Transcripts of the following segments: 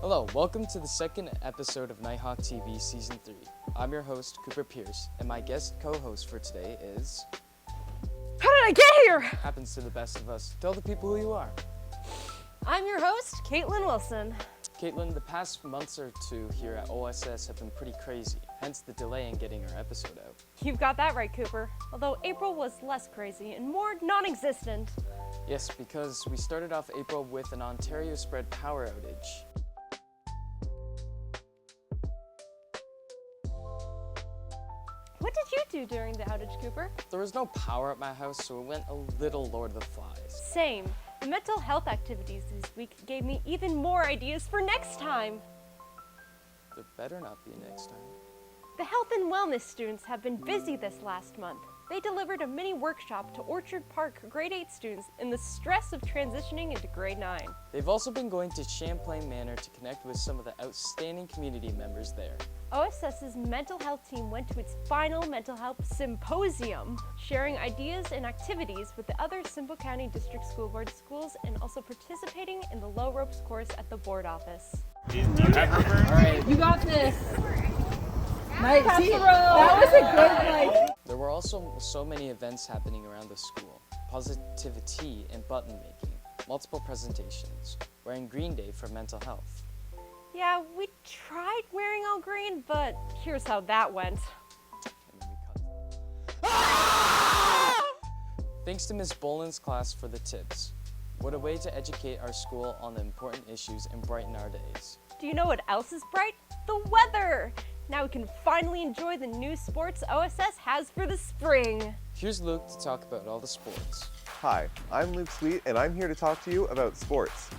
Hello, welcome to the second episode of Nighthawk TV Season 3. I'm your host, Cooper Pierce, and my guest co-host for today is... How did I get here? Happens to the best of us. Tell the people who you are. I'm your host, Caitlin Wilson. Caitlin, the past months or two here at OSS have been pretty crazy, hence the delay in getting our episode out. You've got that right, Cooper. Although April was less crazy and more non-existent. Yes, because we started off April with an Ontario spread power outage. What did you do during the outage, Cooper? There was no power at my house, so it went a little Lord of the Flies. Same. The mental health activities this week gave me even more ideas for next time. There better not be next time. The health and wellness students have been busy this last month. They delivered a mini workshop to Orchard Park grade 8 students in the stress of transitioning into grade 9. They've also been going to Champlain Manor to connect with some of the outstanding community members there. OSS's mental health team went to its final mental health symposium, sharing ideas and activities with the other Simcoe County District School Board schools and also participating in the low ropes course at the board office. Do you have rubber? All right. You got this. Nice. See, that was a good There were also so many events happening around the school. Positivity and button making, multiple presentations, wearing Green Day for mental health. Yeah, we tried wearing all green, but here's how that went. And then we cut. Thanks to Ms. Boland's class for the tips. What a way to educate our school on the important issues and brighten our days. Do you know what else is bright? The weather! Now we can finally enjoy the new sports OSS has for the spring. Here's Luke to talk about all the sports. Hi, I'm Luke Sweet, and I'm here to talk to you about sports.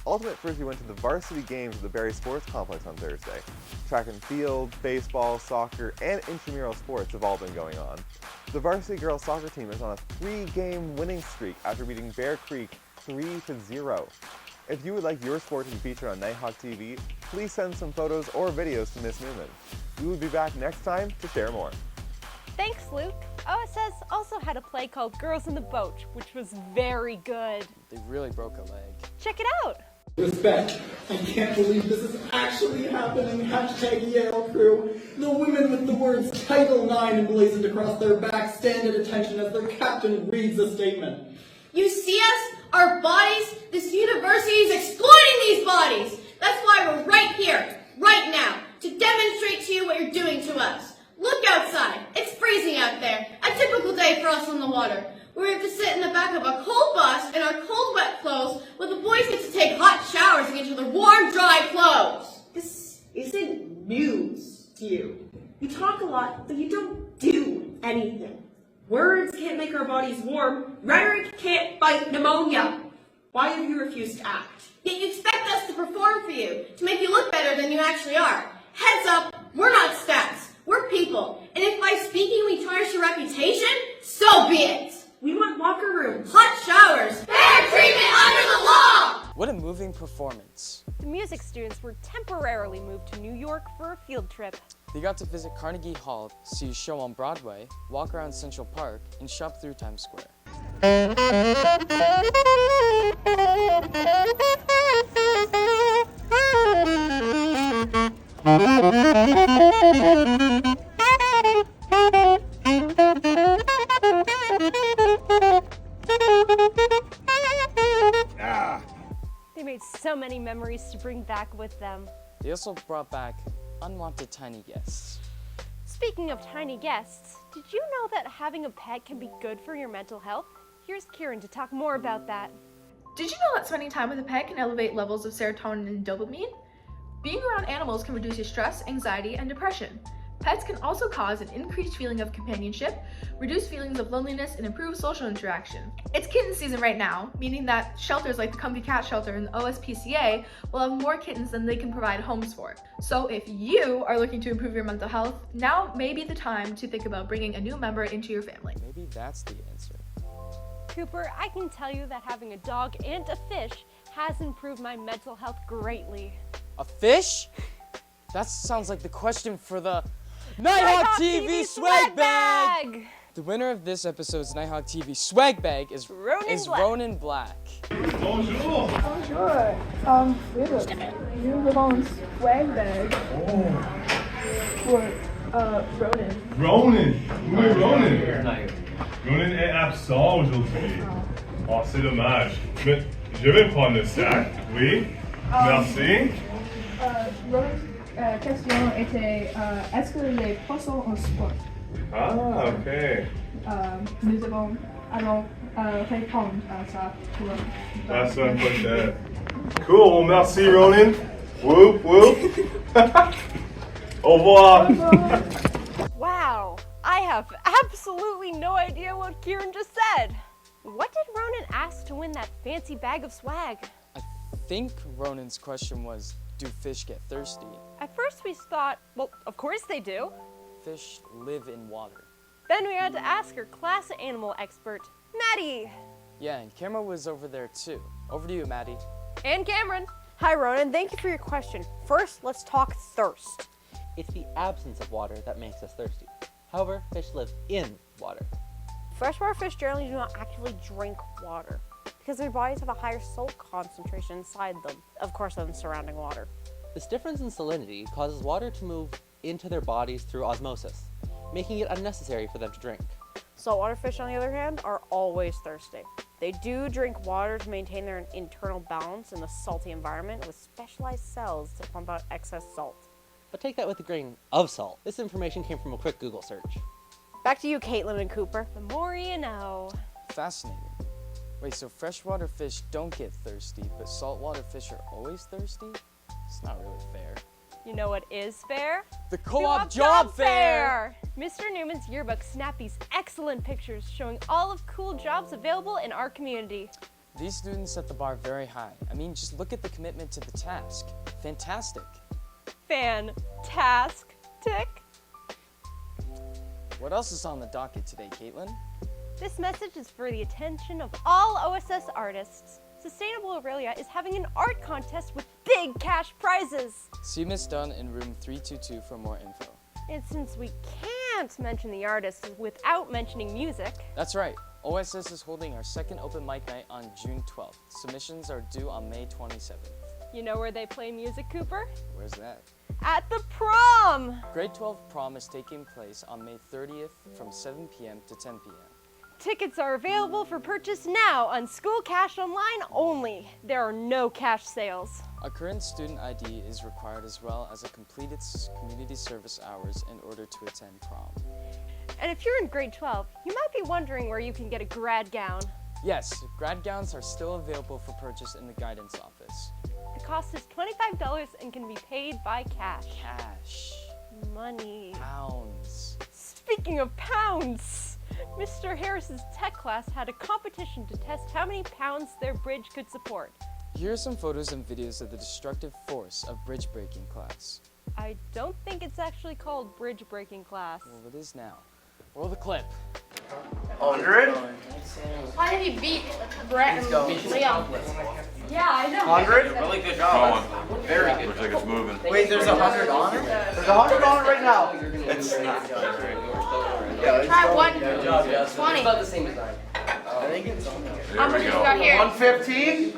Ultimate Frisbee went to the varsity games at the Barrie Sports Complex on Thursday. Track and field, baseball, soccer, and intramural sports have all been going on. The varsity girls soccer team is on a 3-game winning streak after beating Bear Creek 3-0. If you would like your sport to be featured on Nighthawk TV, please send some photos or videos to Miss Newman. We will be back next time to share more. Thanks, Luke. OSS also had a play called Girls in the Boat, which was very good. They really broke a leg. Check it out. Respect. I can't believe this is actually happening. Hashtag Yale crew. The women with the words Title IX emblazoned across their backs stand at attention as their captain reads a statement. You see us? Our bodies? This university is exploiting these bodies. That's why we're right here, right now, to demonstrate to you what you're doing to us. Look outside. It's freezing out there. A typical day for us on the water. We have to sit in the back of a cold bus in our cold, wet clothes, while the boys get to take hot showers and get to their warm, dry clothes. This isn't news to you. You talk a lot, but you don't do anything. Words can't make our bodies warm. Rhetoric can't fight pneumonia. Why have you refused to act? Yet you expect us to perform for you, to make you look better than you actually are. Heads up, we're not stats. We're people. And if by speaking we tarnish your reputation, so be it. We want locker rooms. Hot showers. Fair treatment under the law. What a moving performance. The music students were temporarily moved to New York for a field trip. They got to visit Carnegie Hall, see a show on Broadway, walk around Central Park, and shop through Times Square. They made so many memories to bring back with them. They also brought back unwanted tiny guests. Speaking of tiny guests, did you know that having a pet can be good for your mental health? Here's Kieran to talk more about that. Did you know that spending time with a pet can elevate levels of serotonin and dopamine? Being around animals can reduce your stress, anxiety, and depression. Pets can also cause an increased feeling of companionship, reduce feelings of loneliness, and improve social interaction. It's kitten season right now, meaning that shelters like the Comfy Cat Shelter and the OSPCA will have more kittens than they can provide homes for. So if you are looking to improve your mental health, now may be the time to think about bringing a new member into your family. Maybe that's the answer. Cooper, I can tell you that having a dog and a fish has improved my mental health greatly. A fish? That sounds like the question for the Nighthawk TV swag bag! The winner of this episode's Nighthawk TV swag bag is Ronan Black. Bonjour. We have a new Levon's swag bag for Ronan. Ronan! Où est Ronan? Ronan est absent aujourd'hui. Oh, c'est dommage. Mais je vais prendre le sac. Oui. Merci. Ronan's question était est-ce que les poissons ont sport? Ah, ok. Nous allons répondre à ça pour La semaine prochaine. Cool, well, merci Ronan. Whoop, whoop. Au revoir. Wow, I have absolutely no idea what Kieran just said. What did Ronan ask to win that fancy bag of swag? I think Ronan's question was, do fish get thirsty? At first we thought, well, of course they do. Fish live in water. Then we had to ask our class animal expert, Maddie. Yeah, and Cameron was over there too. Over to you, Maddie. And Cameron. Hi, Ronan. Thank you for your question. First, let's talk thirst. It's the absence of water that makes us thirsty. However, fish live in water. Freshwater fish generally do not actually drink water because their bodies have a higher salt concentration inside them, of course, than surrounding water. This difference in salinity causes water to move into their bodies through osmosis, making it unnecessary for them to drink. Saltwater fish, on the other hand, are always thirsty. They do drink water to maintain their internal balance in the salty environment with specialized cells to pump out excess salt. But take that with a grain of salt. This information came from a quick Google search. Back to you, Caitlin and Cooper. The more you know. Fascinating. Wait, so freshwater fish don't get thirsty, but saltwater fish are always thirsty? It's not really fair. You know what is fair? The co-op job fair! Mr. Newman's yearbook snapped these excellent pictures showing all of cool jobs available in our community. These students set the bar very high. I mean, just look at the commitment to the task. Fantastic. Fantastic. What else is on the docket today, Caitlin? This message is for the attention of all OSS artists. Sustainable Aurelia is having an art contest with big cash prizes. See Miss Dunn in room 322 for more info. And since we can't mention the artists without mentioning music... That's right. OSS is holding our second open mic night on June 12th. Submissions are due on May 27th. You know where they play music, Cooper? Where's that? At the prom! Grade 12 prom is taking place on May 30th from 7 p.m. to 10 p.m. Tickets are available for purchase now on School Cash Online only. There are no cash sales. A current student ID is required as well as a completed community service hours in order to attend prom. And if you're in grade 12, you might be wondering where you can get a grad gown. Yes, grad gowns are still available for purchase in the guidance office. The cost is $25 and can be paid by cash. Cash. Money. Pounds. Speaking of pounds, Mr. Harris's tech class had a competition to test how many pounds their bridge could support. Here are some photos and videos of the destructive force of bridge breaking class. I don't think it's actually called bridge breaking class. Well, it is now. Roll the clip. 100? How did he beat Brett and Liam? Yeah, I know. 100? Really good job. Very good. Looks like it's moving. Wait, there's 100 on it? There's 100 on it right now. It's not. Try 120. It's about the same design. I think it's on there. How much you got here? 115?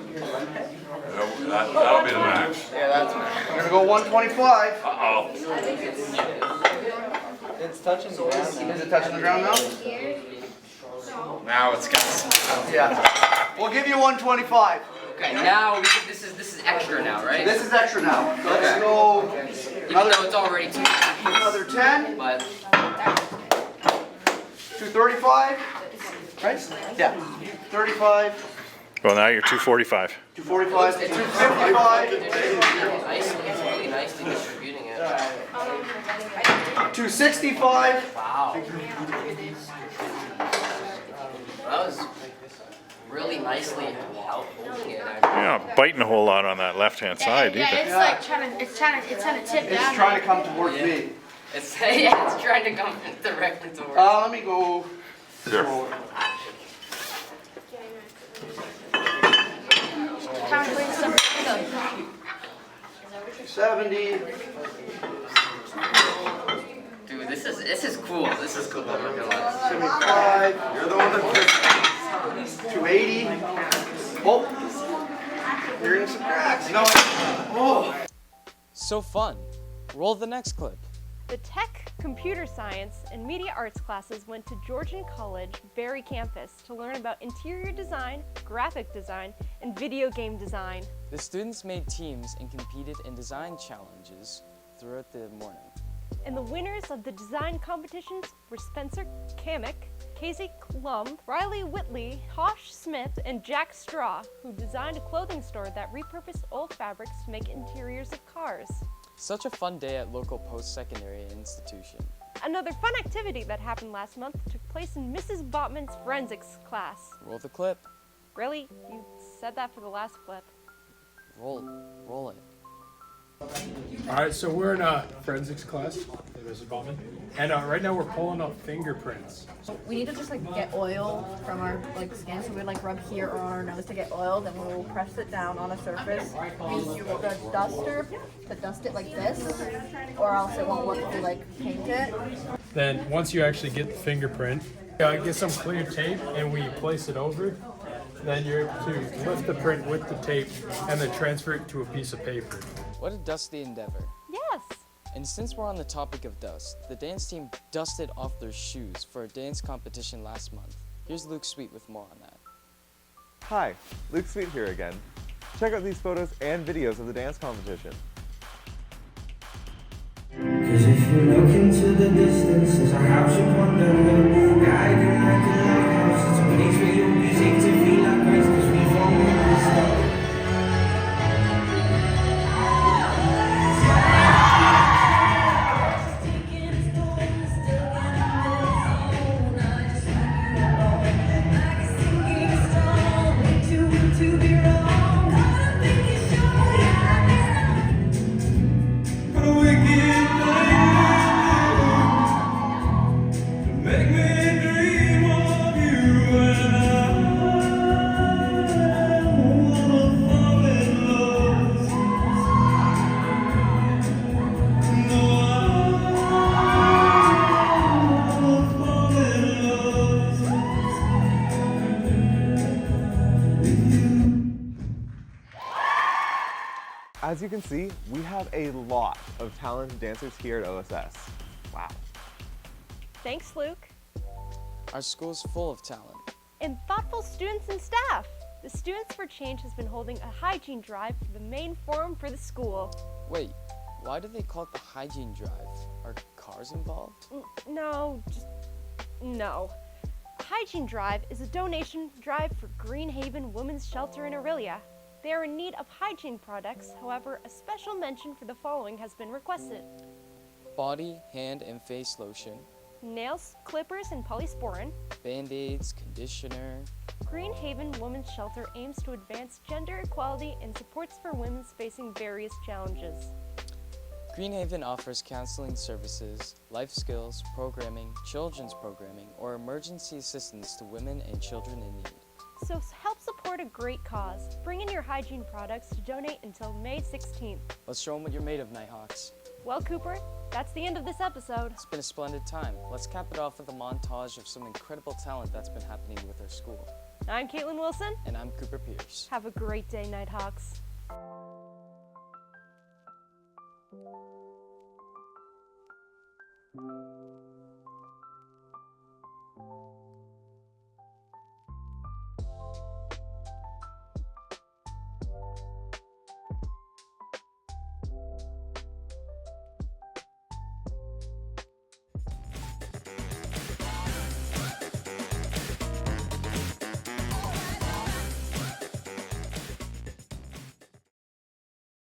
That'll be the max. Yeah, that's max. We're gonna go 125. Uh-oh. It's touching the ground now. Is it touching the ground now? Now it's got. Yeah. We'll give you 125. Okay, now this is extra now, right? This is extra now. Let's go. Even though it's already 2. Another 10. But 235. Right? Yeah. 35. Well, now you're 245. 245. 255. it's really nicely distributing it. 265. Wow. That was really nicely holding it. You're not biting a whole lot on that left-hand side, Yeah, either. it's like trying to tip down. It's trying to come towards me. It's trying to come directly towards. Let me go. Sure. 70. Dude, this is cool. This this is cool. I'm not gonna lie. 75. You're the one that pushed 280. Oh. You're in some cracks. No. Oh. So fun. Roll the next clip. The tech, computer science, and media arts classes went to Georgian College, Barry campus, to learn about interior design, graphic design, and video game design. The students made teams and competed in design challenges throughout the morning. And the winners of the design competitions were Spencer Kamick, Casey Klum, Riley Whitley, Tosh Smith, and Jack Straw, who designed a clothing store that repurposed old fabrics to make interiors of cars. Such a fun day at local post-secondary institution. Another fun activity that happened last month took place in Mrs. Botman's forensics class. Roll the clip. Really? You said that for the last clip. Roll it. Alright, so we're in a forensics class at Mrs. Bowman, and right now we're pulling up fingerprints. We need to just get oil from our skin, so we rub here or on our nose to get oil, then we'll press it down on a surface, use the duster to dust it like this, or else it won't work if we paint it. Then once you actually get the fingerprint, get some clear tape and we place it over. Then you're able to lift the print with the tape and then transfer it to a piece of paper. What a dusty endeavor. Yes. And since we're on the topic of dust, the dance team dusted off their shoes for a dance competition last month. Here's Luke Sweet with more on that. Hi, Luke Sweet here again. Check out these photos and videos of the dance competition. Cause if you look into the distance, there's a house upon the hill, guiding like a lighthouse. It's a place where you'll be safe to feel like Christ, cause we've all made mistakes. As you can see, we have a lot of talented dancers here at OSS. Wow. Thanks, Luke. Our school's full of talent. And thoughtful students and staff. The Students for Change has been holding a hygiene drive for the main forum for the school. Wait, why do they call it the hygiene drive? Are cars involved? No. Hygiene Drive is a donation drive for Greenhaven Women's Shelter in Aurelia. They are in need of hygiene products, however, a special mention for the following has been requested. Body, hand, and face lotion. Nails, clippers, and polysporin. Band-aids, conditioner. Greenhaven Women's Shelter aims to advance gender equality and supports for women facing various challenges. Greenhaven offers counseling services, life skills, programming, children's programming, or emergency assistance to women and children in need. So help support a great cause. Bring in your hygiene products to donate until May 16th. Let's show them what you're made of, Nighthawks. Well, Cooper, that's the end of this episode. It's been a splendid time. Let's cap it off with a montage of some incredible talent that's been happening with our school. I'm Caitlin Wilson. And I'm Cooper Pierce. Have a great day, Nighthawks.